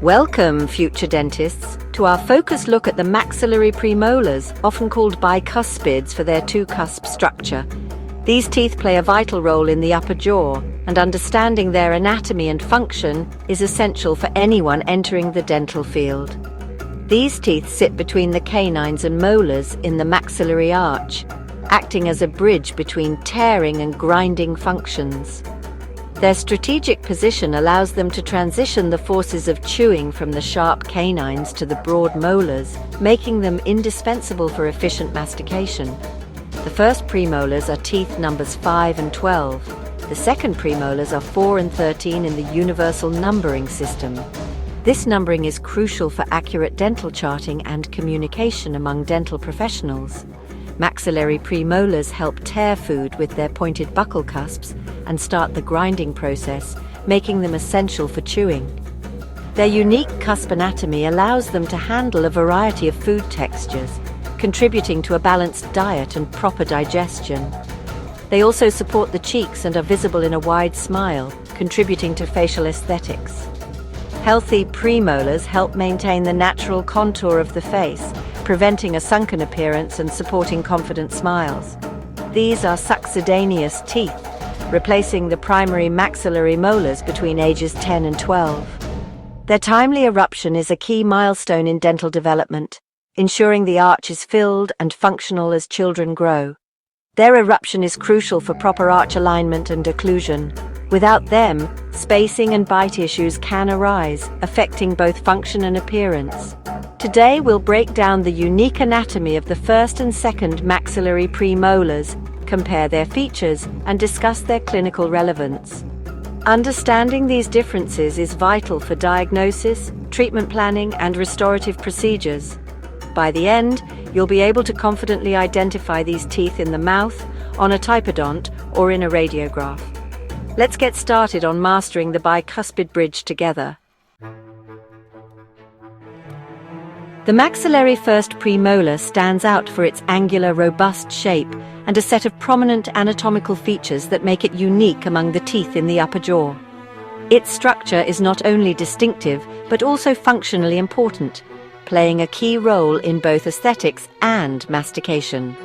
Welcome, future dentists, to our focused look at the maxillary premolars, often called bicuspids for their two-cusp structure. These teeth play a vital role in the upper jaw, and understanding their anatomy and function is essential for anyone entering the dental field. These teeth sit between the canines and molars in the maxillary arch, acting as a bridge between tearing and grinding functions. Their strategic position allows them to transition the forces of chewing from the sharp canines to the broad molars, making them indispensable for efficient mastication. The first premolars are teeth numbers 5 and 12. The second premolars are 4 and 13 in the universal numbering system. This numbering is crucial for accurate dental charting and communication among dental professionals. Maxillary premolars help tear food with their pointed buccal cusps and start the grinding process, making them essential for chewing. Their unique cusp anatomy allows them to handle a variety of food textures, contributing to a balanced diet and proper digestion. They also support the cheeks and are visible in a wide smile, contributing to facial aesthetics. Healthy premolars help maintain the natural contour of the face, preventing a sunken appearance and supporting confident smiles. These are succedaneous teeth, replacing the primary maxillary molars between ages 10 and 12. Their timely eruption is a key milestone in dental development, ensuring the arch is filled and functional as children grow. Their eruption is crucial for proper arch alignment and occlusion. Without them, spacing and bite issues can arise, affecting both function and appearance. Today we'll break down the unique anatomy of the first and second maxillary premolars, compare their features, and discuss their clinical relevance. Understanding these differences is vital for diagnosis, treatment planning, and restorative procedures. By the end, you'll be able to confidently identify these teeth in the mouth, on a typodont, or in a radiograph. Let's get started on mastering the bicuspid bridge together. The maxillary first premolar stands out for its angular, robust shape and a set of prominent anatomical features that make it unique among the teeth in the upper jaw. Its structure is not only distinctive, but also functionally important, playing a key role in both aesthetics and mastication.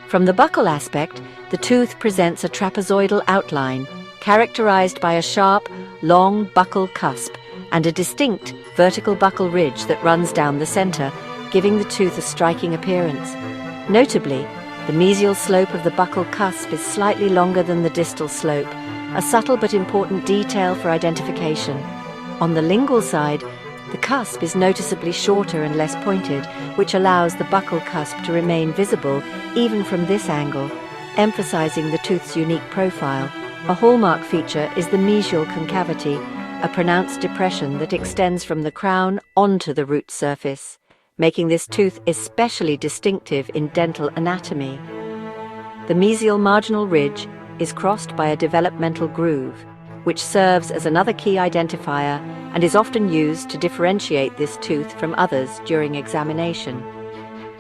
From the buccal aspect, the tooth presents a trapezoidal outline, characterized by a sharp, long buccal cusp and a distinct vertical buccal ridge that runs down the center, giving the tooth a striking appearance. Notably, the mesial slope of the buccal cusp is slightly longer than the distal slope, a subtle but important detail for identification. On the lingual side, the cusp is noticeably shorter and less pointed, which allows the buccal cusp to remain visible even from this angle, emphasizing the tooth's unique profile. A hallmark feature is the mesial concavity, a pronounced depression that extends from the crown onto the root surface, making this tooth especially distinctive in dental anatomy. The mesial marginal ridge is crossed by a developmental groove, which serves as another key identifier and is often used to differentiate this tooth from others during examination.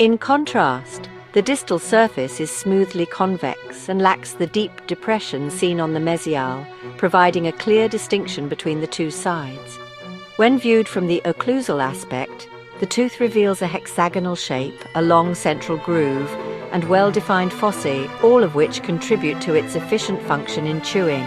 In contrast, the distal surface is smoothly convex and lacks the deep depression seen on the mesial, providing a clear distinction between the two sides. When viewed from the occlusal aspect, the tooth reveals a hexagonal shape, a long central groove, and well-defined fossae, all of which contribute to its efficient function in chewing.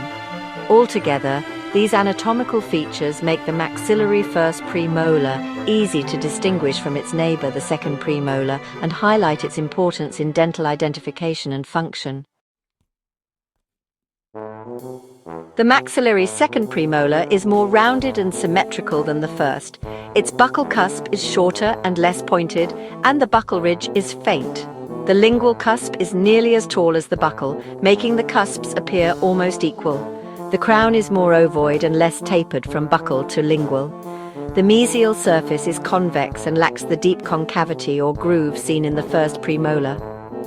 Altogether, these anatomical features make the maxillary first premolar easy to distinguish from its neighbor, the second premolar, and highlight its importance in dental identification and function. The maxillary second premolar is more rounded and symmetrical than the first. Its buccal cusp is shorter and less pointed, and the buccal ridge is faint. The lingual cusp is nearly as tall as the buccal, making the cusps appear almost equal. The crown is more ovoid and less tapered from buccal to lingual. The mesial surface is convex and lacks the deep concavity or groove seen in the first premolar.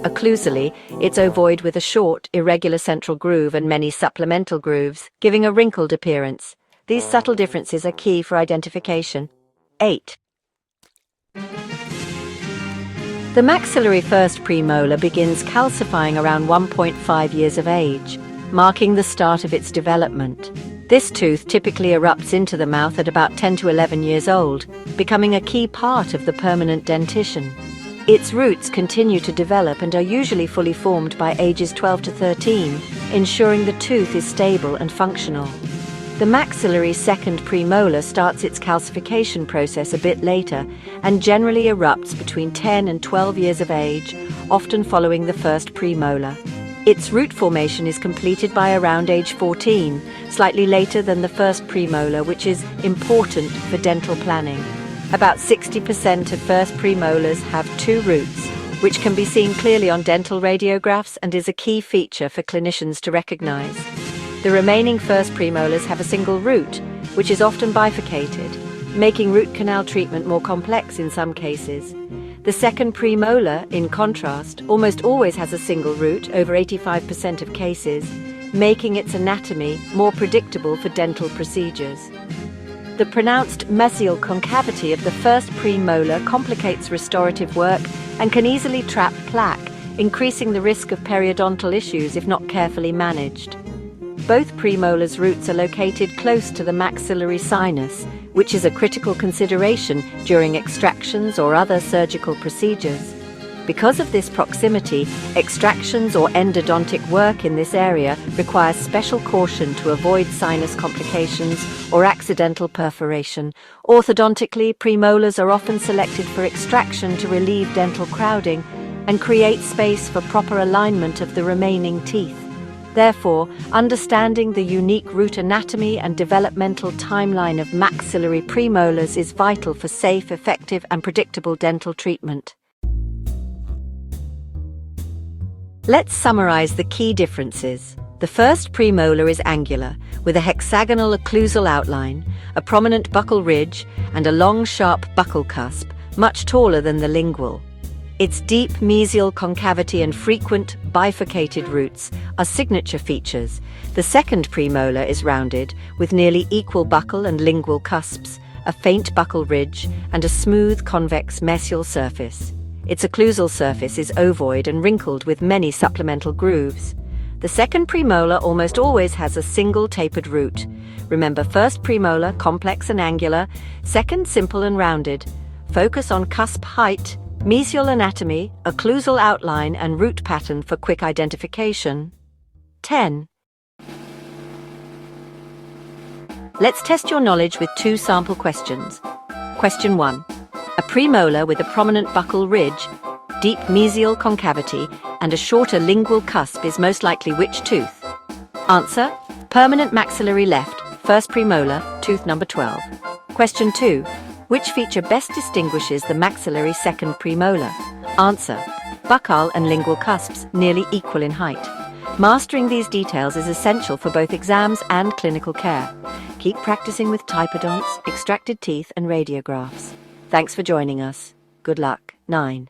Occlusally, it's ovoid with a short, irregular central groove and many supplemental grooves, giving a wrinkled appearance. These subtle differences are key for identification. 8. The maxillary first premolar begins calcifying around 1.5 years of age, marking the start of its development. This tooth typically erupts into the mouth at about 10 to 11 years old, becoming a key part of the permanent dentition. Its roots continue to develop and are usually fully formed by ages 12 to 13, ensuring the tooth is stable and functional. The maxillary second premolar starts its calcification process a bit later and generally erupts between 10 and 12 years of age, often following the first premolar. Its root formation is completed by around age 14, slightly later than the first premolar, which is important for dental planning. About 60% of first premolars have two roots, which can be seen clearly on dental radiographs and is a key feature for clinicians to recognize. The remaining first premolars have a single root, which is often bifurcated, making root canal treatment more complex in some cases. The second premolar, in contrast, almost always has a single root, over 85% of cases, making its anatomy more predictable for dental procedures. The pronounced mesial concavity of the first premolar complicates restorative work and can easily trap plaque, increasing the risk of periodontal issues if not carefully managed. Both premolars' roots are located close to the maxillary sinus, which is a critical consideration during extractions or other surgical procedures. Because of this proximity, extractions or endodontic work in this area requires special caution to avoid sinus complications or accidental perforation. Orthodontically, premolars are often selected for extraction to relieve dental crowding and create space for proper alignment of the remaining teeth. Therefore, understanding the unique root anatomy and developmental timeline of maxillary premolars is vital for safe, effective, and predictable dental treatment. Let's summarize the key differences. The first premolar is angular, with a hexagonal occlusal outline, a prominent buccal ridge, and a long, sharp buccal cusp, much taller than the lingual. Its deep mesial concavity and frequent bifurcated roots are signature features. The second premolar is rounded, with nearly equal buccal and lingual cusps, a faint buccal ridge, and a smooth, convex mesial surface. Its occlusal surface is ovoid and wrinkled with many supplemental grooves. The second premolar almost always has a single tapered root. Remember, first premolar, complex and angular, second, simple and rounded. Focus on cusp height, mesial anatomy, occlusal outline and root pattern for quick identification. 10. Let's test your knowledge with two sample questions. Question 1. A premolar with a prominent buccal ridge, deep mesial concavity, and a shorter lingual cusp is most likely which tooth? Answer: permanent maxillary left, first premolar, tooth number 12. Question 2. Which feature best distinguishes the maxillary second premolar? Answer: buccal and lingual cusps, nearly equal in height. Mastering these details is essential for both exams and clinical care. Keep practicing with typodonts, extracted teeth, and radiographs. Thanks for joining us. Good luck. 9.